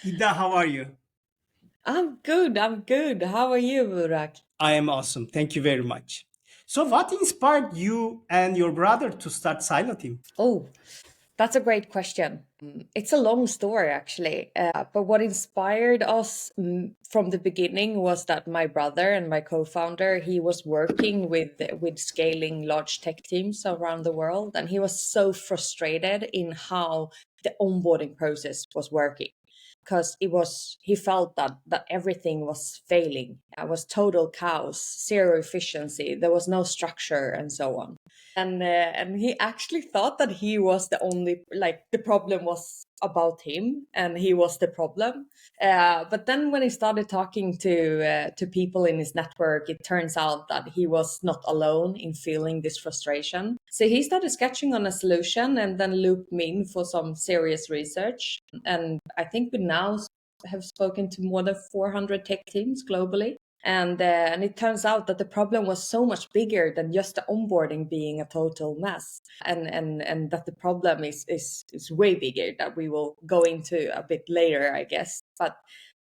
Ida, how are you? I'm good. I'm good. How are you, Burak? I am awesome. Thank you very much. So, what inspired you and your brother to start Silo Team? Oh, that's a great question. It's a long story, actually. But what inspired us from the beginning was that my brother and my co-founder, he was working with scaling large tech teams around the world, and he was so frustrated in how the onboarding process was working. Because he felt that everything was failing. It was total chaos, zero efficiency. There was no structure, and so on. And he actually thought that he was the only, like, the problem was about him and he was the problem. But then when he started talking to people in his network, it turns out that he was not alone in feeling this frustration. So he started sketching on a solution and then looped me in for some serious research. And I think we now have spoken to more than 400 tech teams globally. And it turns out that the problem was so much bigger than just the onboarding being a total mess, and that the problem is way bigger, that we will go into a bit later, I guess. But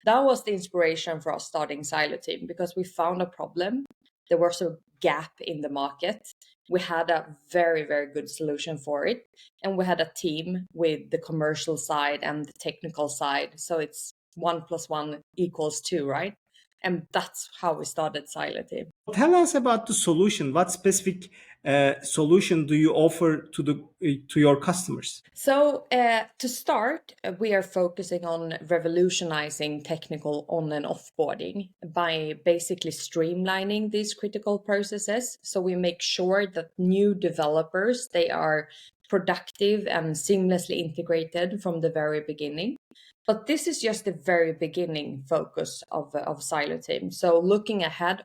that was the inspiration for us starting Silo Team, because we found a problem. There was a gap in the market. We had a very, very good solution for it, and we had a team with the commercial side and the technical side. So it's one plus one equals two, right? And that's how we started Silo Team. Tell us about the solution. What specific solution do you offer to your customers? So, to start, we are focusing on revolutionizing technical on and offboarding by basically streamlining these critical processes. So we make sure that new developers, they are productive and seamlessly integrated from the very beginning. But this is just the very beginning focus of Silo Team. So looking ahead,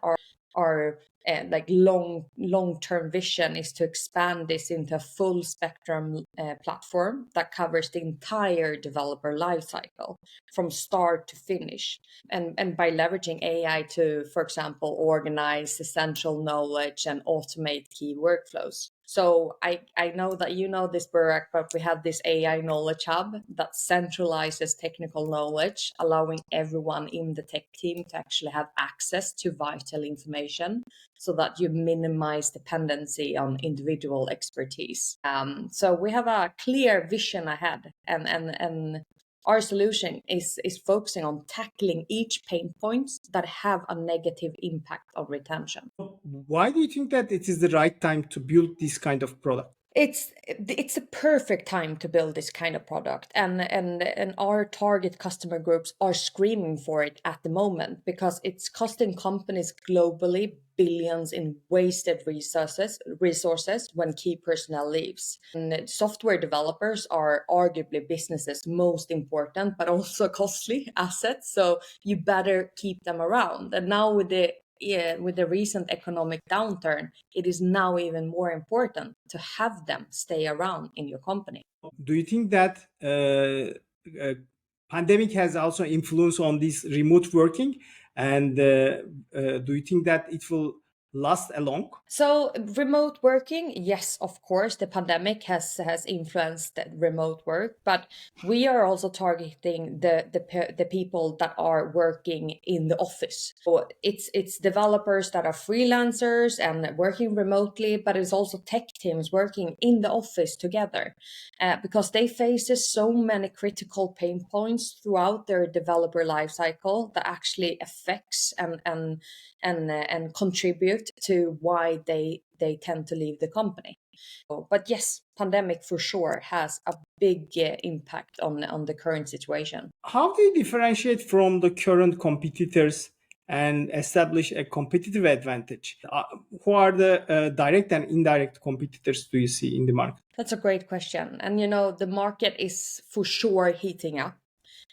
our like long-term vision is to expand this into a full spectrum platform that covers the entire developer lifecycle from start to finish, and by leveraging AI to, for example, organize essential knowledge and automate key workflows. So I know that you know this, Burak, but we have this AI knowledge hub that centralizes technical knowledge, allowing everyone in the tech team to actually have access to vital information, so that you minimize dependency on individual expertise. So we have a clear vision ahead, and our solution is focusing on tackling each pain points that have a negative impact on retention. Why do you think that it is the right time to build this kind of product? It's a perfect time to build this kind of product, and our target customer groups are screaming for it at the moment, because it's costing companies globally billions in wasted resources when key personnel leaves. And software developers are arguably business's most important but also costly assets, so you better keep them around. And now with the recent economic downturn, it is now even more important to have them stay around in your company. Do you think that pandemic has also influence on this remote working, and do you think that it will last along? So remote working, yes, of course, the pandemic has influenced the remote work, but we are also targeting the people that are working in the office. So it's developers that are freelancers and working remotely, but it's also tech teams working in the office together, because they faces so many critical pain points throughout their developer lifecycle that actually affects and contribute to why they tend to leave the company. But yes, pandemic for sure has a big impact on the current situation. How do you differentiate from the current competitors and establish a competitive advantage? Who are the direct and indirect competitors do you see in the market? That's a great question. And the market is for sure heating up.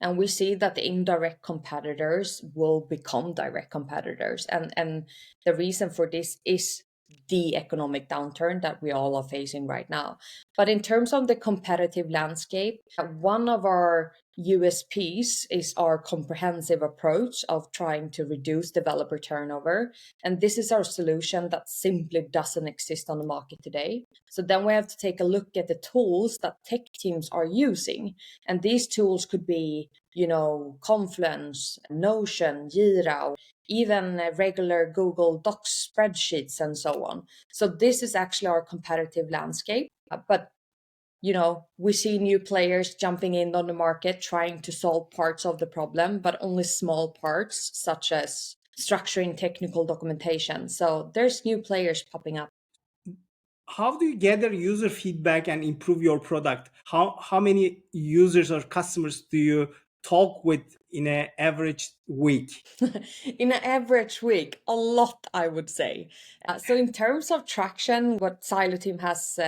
And we see that the indirect competitors will become direct competitors. And the reason for this is the economic downturn that we all are facing right now. But in terms of the competitive landscape, one of our USPs is our comprehensive approach of trying to reduce developer turnover. And this is our solution that simply doesn't exist on the market today. So then we have to take a look at the tools that tech teams are using. And these tools could be, Confluence, Notion, Jira, or even regular Google Docs spreadsheets and so on. So this is actually our competitive landscape. But we see new players jumping in on the market, trying to solve parts of the problem, but only small parts, such as structuring technical documentation. So there's new players popping up. How do you gather user feedback and improve your product? How many users or customers do you talk with in an average week? In an average week, a lot, I would say. So in terms of traction, what Silo team has,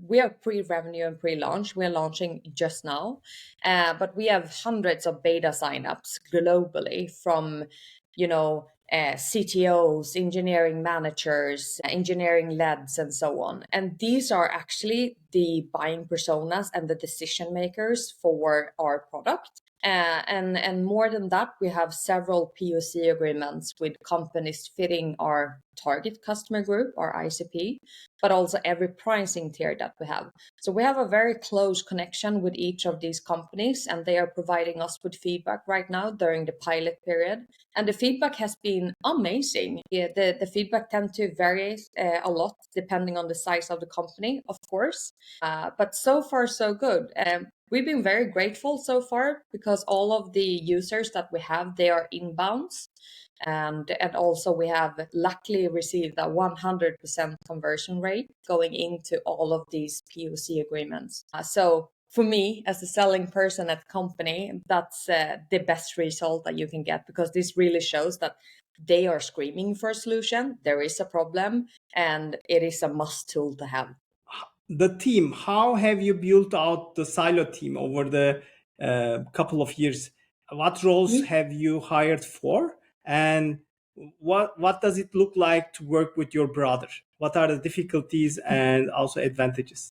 we are pre-revenue and pre-launch. We're launching just now, but we have hundreds of beta signups globally from, CTOs, engineering managers, engineering leads, and so on. And these are actually the buying personas and the decision makers for our product. And more than that, we have several POC agreements with companies fitting our target customer group, our ICP, but also every pricing tier that we have. So we have a very close connection with each of these companies, and they are providing us with feedback right now during the pilot period. And the feedback has been amazing. Yeah, the feedback tends to vary a lot depending on the size of the company, of course. But so far, so good. We've been very grateful so far because all of the users that we have, they are inbounds. And also we have luckily received a 100% conversion rate going into all of these POC agreements. So for me, as a selling person at company, that's the best result that you can get, because this really shows that they are screaming for a solution. There is a problem, and it is a must tool to have. The team, how have you built out the Silo team over the couple of years? What roles have you hired for? And what does it look like to work with your brother? What are the difficulties and also advantages?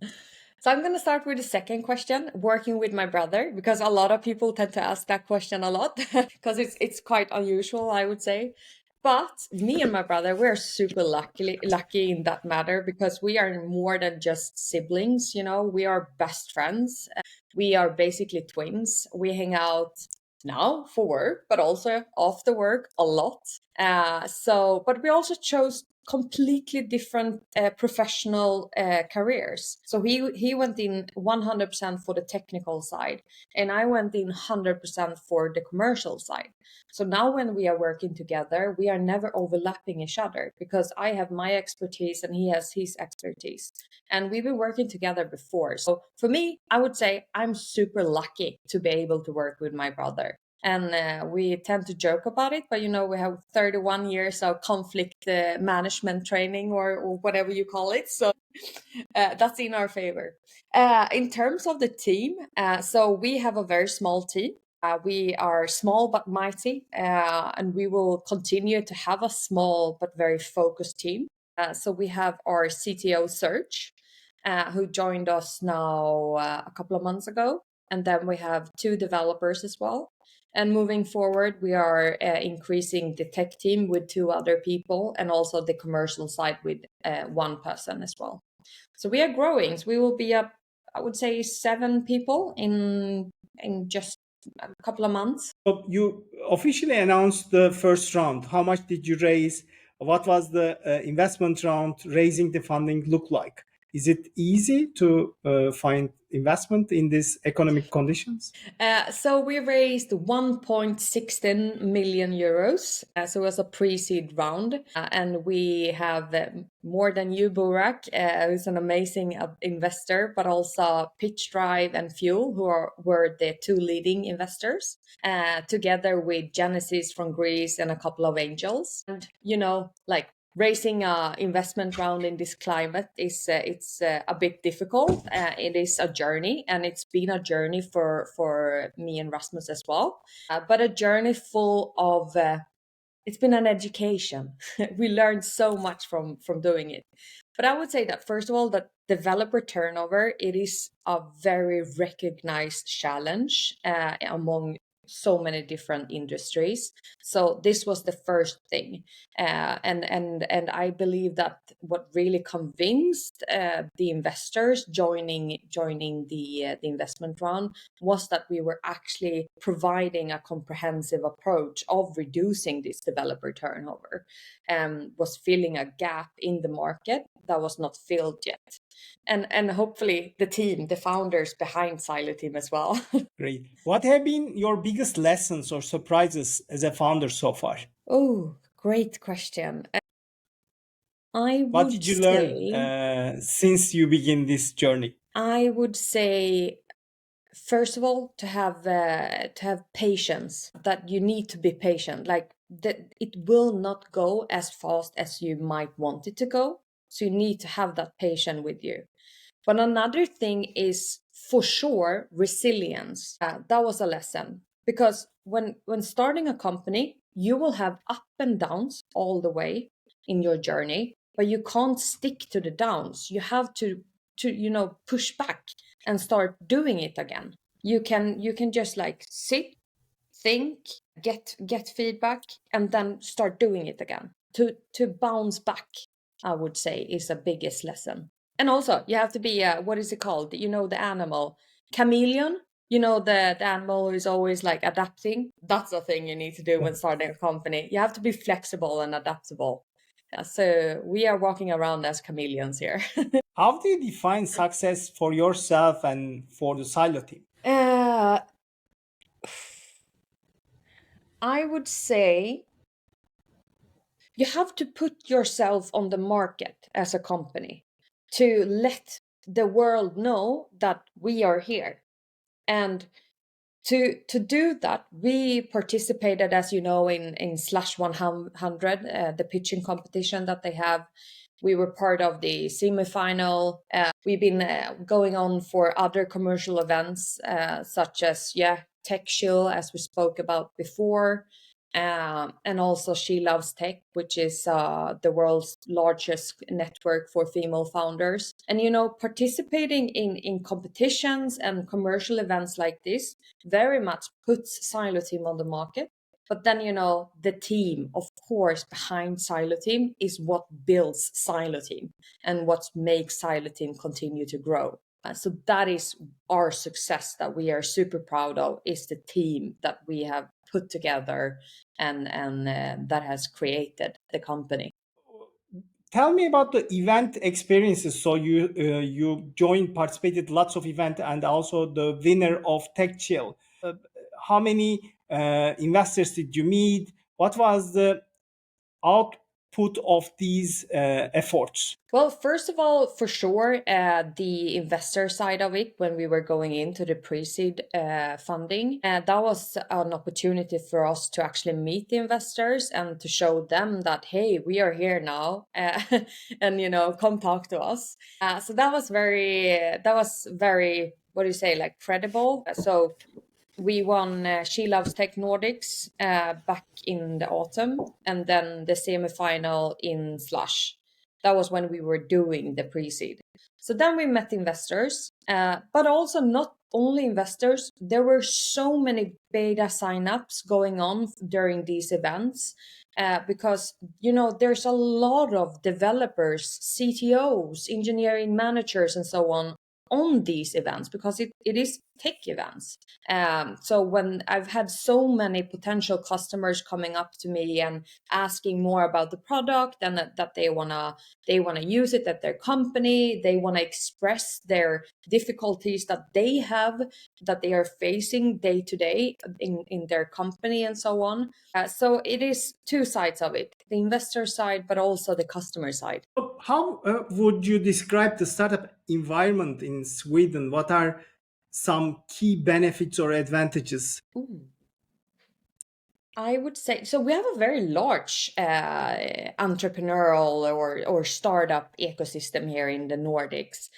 So I'm going to start with the second question, working with my brother, because a lot of people tend to ask that question a lot because it's quite unusual, I would say. But me and my brother, we're super lucky in that matter, because we are more than just siblings, we are best friends. We are basically twins. We hang out now for work, but also after work a lot. But we also chose completely different professional careers. So he went in 100% for the technical side, and I went in 100% for the commercial side. So now when we are working together, we are never overlapping each other, because I have my expertise and he has his expertise. And we've been working together before. So for me, I would say I'm super lucky to be able to work with my brother. And we tend to joke about it, but we have 31 years of conflict management training, or whatever you call it. So that's in our favor. In terms of the team, so we have a very small team. We are small but mighty, and we will continue to have a small but very focused team. So we have our CTO Serge, who joined us now a couple of months ago. And then we have 2 developers as well. And moving forward, we are increasing the tech team with 2 other people, and also the commercial side with 1 person as well. So we are growing. So we will be up, I would say, 7 people in just a couple of months. So you officially announced the first round. How much did you raise? What was the investment round, raising the funding look like? Is it easy to find investment in these economic conditions? So we raised 1.16 million euros. So it was a pre-seed round. And we have more than you, Burak, who's an amazing investor, but also Pitch Drive and Fuel, were the 2 leading investors, together with Genesis from Greece and a couple of angels. And, raising a investment round in this climate is it's a bit difficult. It is a journey, and it's been a journey for me and Rasmus as well. But a journey full of it's been an education. We learned so much from doing it. But I would say that, first of all, that developer turnover, it is a very recognized challenge among so many different industries. So this was the first thing, and I believe that what really convinced the investors joining the investment round was that we were actually providing a comprehensive approach of reducing this developer turnover, was filling a gap in the market that was not filled yet. And hopefully the founders behind Silo Team as well. Great. What have been your biggest lessons or surprises as a founder so far? Oh, great question. I What would did you learn say, since you begin this journey? I would say, first of all, to have patience. That you need to be patient. Like that, it will not go as fast as you might want it to go. So you need to have that patience with you. But another thing is for sure resilience. That was a lesson because when starting a company, you will have up and downs all the way in your journey, but you can't stick to the downs. You have to push back and start doing it again. You can just like sit, think, get feedback, and then start doing it again. To bounce back, I would say, is the biggest lesson. And also, you have to be what is it called? The animal chameleon. The animal who is always like adapting. That's a thing you need to do when starting a company. You have to be flexible and adaptable. Yeah, so we are walking around as chameleons here. How do you define success for yourself and for the Silo team? uh, I would say you have to put yourself on the market as a company to let the world know that we are here. And to do that, we participated, as you know, in Slash 100, the pitching competition that they have. We were part of the semifinal. We've been going on for other commercial events, such as Tech Chill, as we spoke about before, and also She Loves Tech, which is the world's largest network for female founders. And participating in competitions and commercial events like this very much puts Silo Team on the market. But then, the team, of course, behind Silo Team is what builds Silo Team and what makes Silo Team continue to grow. So that is our success that we are super proud of, is the team that we have put together and that has created the company. Tell me about the event experiences. So you joined, participated lots of events, and also the winner of Tech Chill. How many investors did you meet? What was the output of these efforts? Well, first of all, for sure, the investor side of it, when we were going into the pre-seed funding, that was an opportunity for us to actually meet the investors and to show them that, hey, we are here now, and come talk to us. So that was very, what do you say, like credible. So we won She Loves Tech Nordics back in the autumn, and then the semifinal in Slush. That was when we were doing the pre-seed. So then we met investors, but also not only investors. There were so many beta signups going on during these events because there's a lot of developers, CTOs, engineering managers, and so on these events because it is tech events. So when I've had so many potential customers coming up to me and asking more about the product and that they wanna use it at their company, they wanna express their difficulties that they have, that they are facing day to day in their company and so on. So it is two sides of it: the investor side, but also the customer side. How would you describe the startup environment in Sweden? What are some key benefits or advantages? Ooh. I would say so. We have a very large entrepreneurial or startup ecosystem here in the Nordics.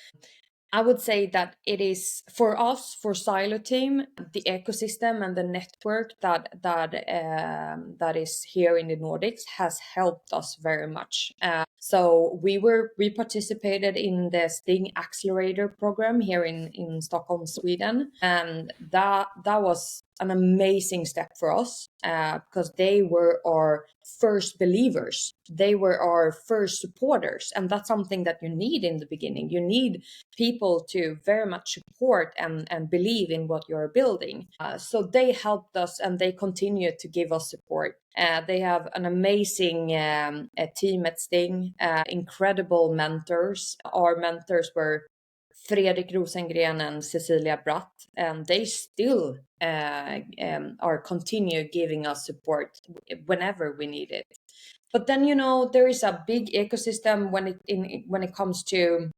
I would say that it is for us, for Silo team, the ecosystem and the network that is here in the Nordics has helped us very much. So we participated in the Sting Accelerator program here in Stockholm, Sweden, and that was an amazing step for us because they were our first believers. They were our first supporters, and that's something that you need in the beginning. You need people to very much support and believe in what you're building. So they helped us, and they continue to give us support. They have an amazing team at Sting, incredible mentors. Our mentors were Fredrik Rosengren and Cecilia Bratt, and they still are continue giving us support whenever we need it. But then there is a big ecosystem when it comes to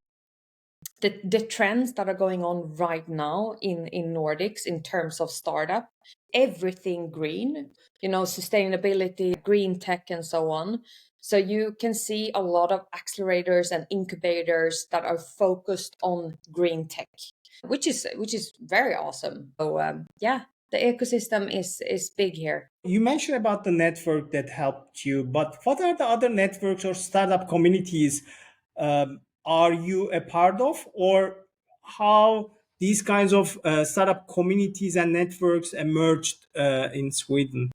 the trends that are going on right now in Nordics in terms of startup. Everything green, sustainability, green tech, and so on. So you can see a lot of accelerators and incubators that are focused on green tech, which is very awesome. So yeah, the ecosystem is big here. You mentioned about the network that helped you, but what are the other networks or startup communities are you a part of, or how these kinds of startup communities and networks emerged in Sweden?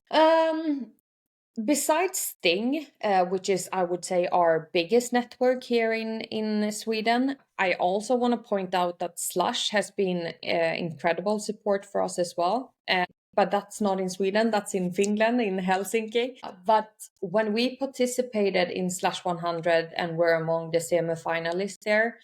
Besides Sting, which is, I would say, our biggest network here in Sweden, I also want to point out that Slush has been incredible support for us as well. But that's not in Sweden, that's in Finland, in Helsinki. But when we participated in Slush 100 and were among the semi-finalists there,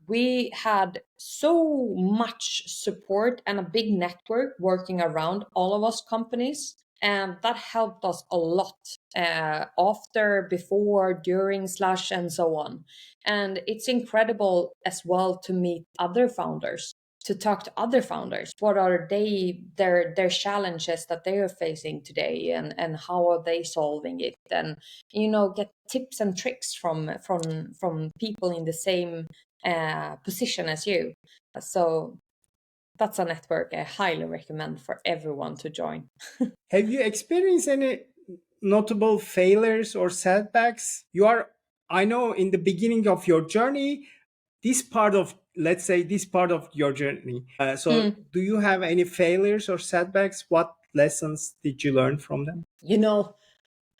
we had so much support and a big network working around all of us companies. And that helped us a lot after, before, during Slush, and so on. And it's incredible as well to meet other founders, to talk to other founders. What are their challenges that they are facing today, and how are they solving it? And get tips and tricks from people in the same position as you. So that's a network I highly recommend for everyone to join. Have you experienced any notable failures or setbacks? I know, in the beginning of your journey, let's say this part of your journey. So do you have any failures or setbacks? What lessons did you learn from them?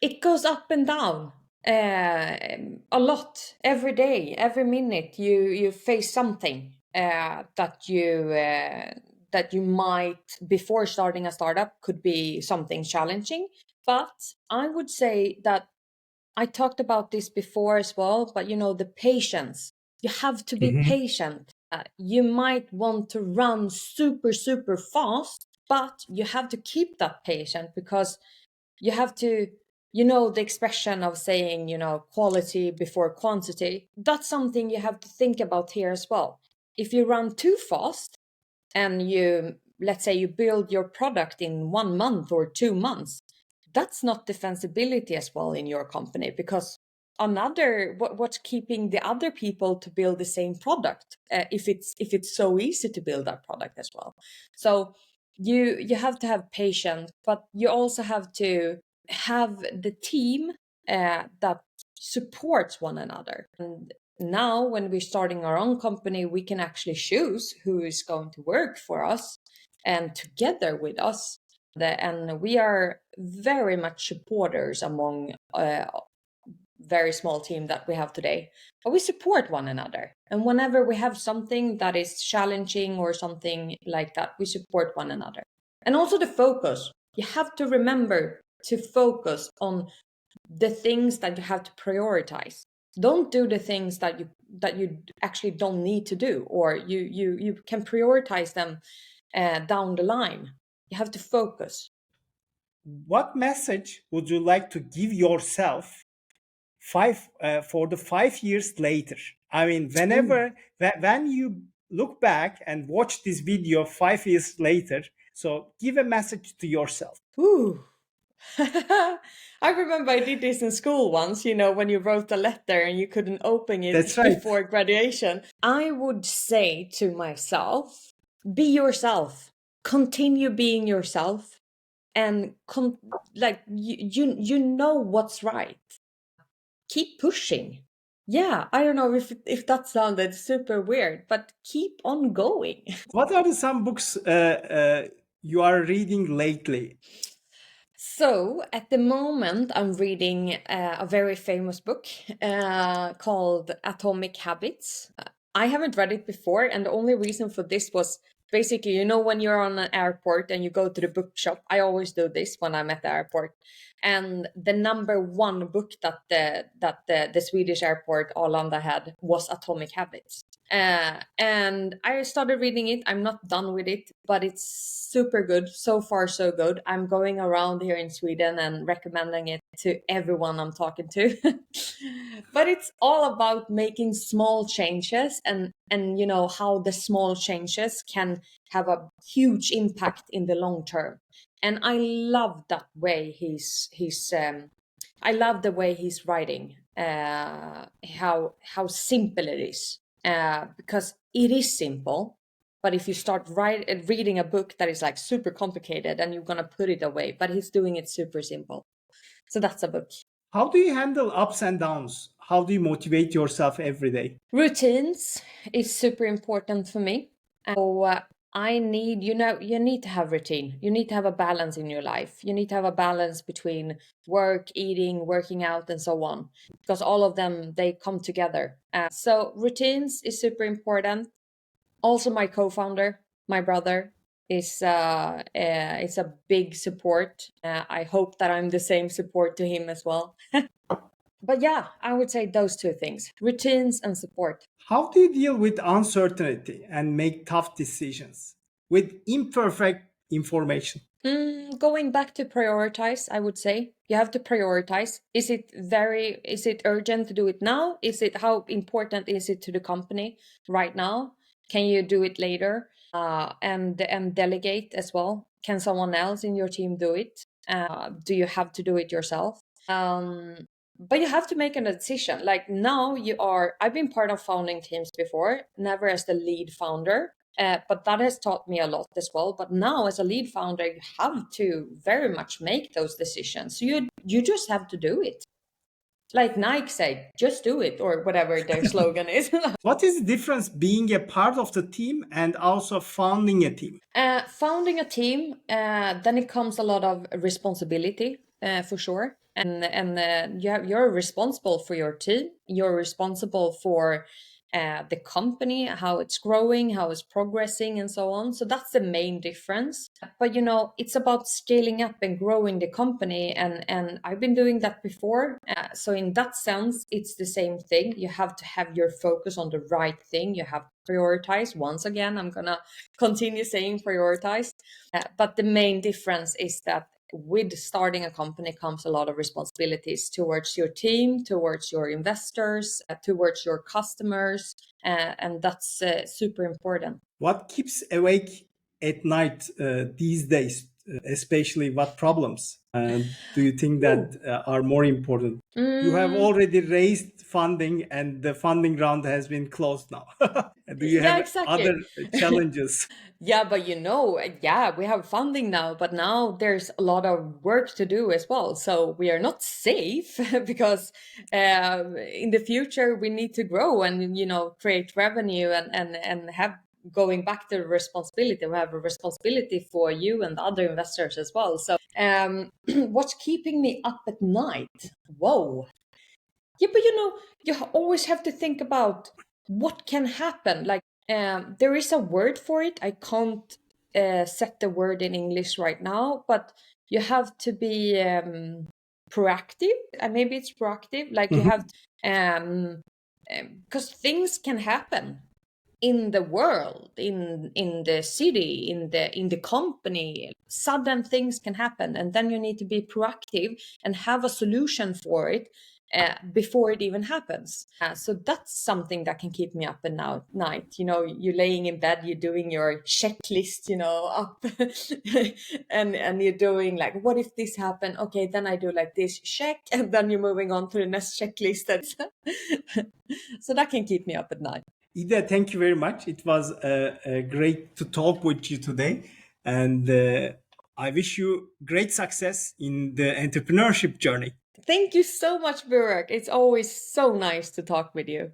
It goes up and down a lot every day, every minute. You face something that you might, before starting a startup, could be something challenging. But I would say that I talked about this before as well, but the patience. You have to be patient. You might want to run super, super fast, but you have to keep that patient, because you have to, the expression of saying, quality before quantity. That's something you have to think about here as well. If you run too fast and let's say you build your product in 1 month or 2 months, that's not defensibility as well in your company, because what's keeping the other people to build the same product if it's so easy to build that product as well. So you have to have patience, but you also have to have the team that supports one another. And now when we're starting our own company, we can actually choose who is going to work for us and together with us. And we are very much supporters among very small team that we have today, but we support one another. And whenever we have something that is challenging or something like that, we support one another. And also the focus. You have to remember to focus on the things that you have to prioritize. Don't do the things that you actually don't need to do, or you can prioritize them down the line. You have to focus. What message would you like to give yourself for the 5 years later? I mean, when you look back and watch this video 5 years later, so give a message to yourself. Ooh, I remember I did this in school once, when you wrote a letter and you couldn't open it That's right. before graduation. I would say to myself, be yourself, continue being yourself, and you know what's right. Keep pushing. Yeah, I don't know if that sounded super weird, but keep on going. What are some books you are reading lately? So at the moment, I'm reading a very famous book called Atomic Habits. I haven't read it before, and the only reason for this was basically, when you're on an airport and you go to the bookshop. I always do this when I'm at the airport, and the number one book that the Swedish airport Arlanda had was Atomic Habits. And I started reading it. I'm not done with it, but it's super good. So far, so good. I'm going around here in Sweden and recommending it to everyone I'm talking to. But it's all about making small changes and how the small changes can have a huge impact in the long term. And I love that way I love the way he's writing, how simple it is, because it is simple. But if you start reading a book that is like super complicated, then you're gonna put it away. But he's doing it super simple, so that's a book. How do you handle ups and downs? How do you motivate yourself every day? Routines is super important for me. So you need to have routine. You need to have a balance in your life. You need to have a balance between work, eating, working out, and so on, because all of them, they come together. So routines is super important. Also, my co-founder, my brother, is a big support. I hope that I'm the same support to him as well. But yeah, I would say those two things: routines and support. How do you deal with uncertainty and make tough decisions with imperfect information? Going back to prioritize, I would say you have to prioritize. Is it urgent to do it now? How important is it to the company right now? Can you do it later? And delegate as well. Can someone else in your team do it? Do you have to do it yourself? But you have to make a decision. Like now I've been part of founding teams before, never as the lead founder. But that has taught me a lot as well. But now, as a lead founder, you have to very much make those decisions. So you just have to do it. Like Nike say, just do it, or whatever their slogan is. What is the difference being a part of the team and also founding a team? Founding a team, then it comes a lot of responsibility, for sure. And you're responsible for your team. You're responsible for the company, how it's growing, how it's progressing, and so on. So that's the main difference. But it's about scaling up and growing the company, and I've been doing that before. So in that sense, it's the same thing. You have to have your focus on the right thing. You have to prioritize. Once again, I'm gonna continue saying prioritize. But the main difference is that with starting a company comes a lot of responsibilities towards your team, towards your investors, towards your customers, and that's super important. What keeps awake at night these days, especially what problems do you think that Ooh. are more important? You have Mm, already raised funding and the funding round has been closed now. Do you yeah, have other exactly. challenges? Yeah, but yeah, we have funding now, but now there's a lot of work to do as well. So we are not safe because in the future we need to grow and create revenue and have going back to the responsibility. We have a responsibility for you and other investors as well. So what's keeping me up at night? Whoa. Yeah, but you always have to think about what can happen. Like, there is a word for it. I can't set the word in English right now, but you have to be proactive. Maybe it's proactive. Like you have, Mhm. because things can happen in the world, in the city, in the company. Sudden things can happen, and then you need to be proactive and have a solution for it. before it even happens. So that's something that can keep me up at night. You're laying in bed, you're doing your checklist, up, and you're doing like, what if this happened? Okay, then I do like this, check, and then you're moving on to the next checklist. So that can keep me up at night. Ida, thank you very much. It was great to talk with you today. And I wish you great success in the entrepreneurship journey. Thank you so much, Burak. It's always so nice to talk with you.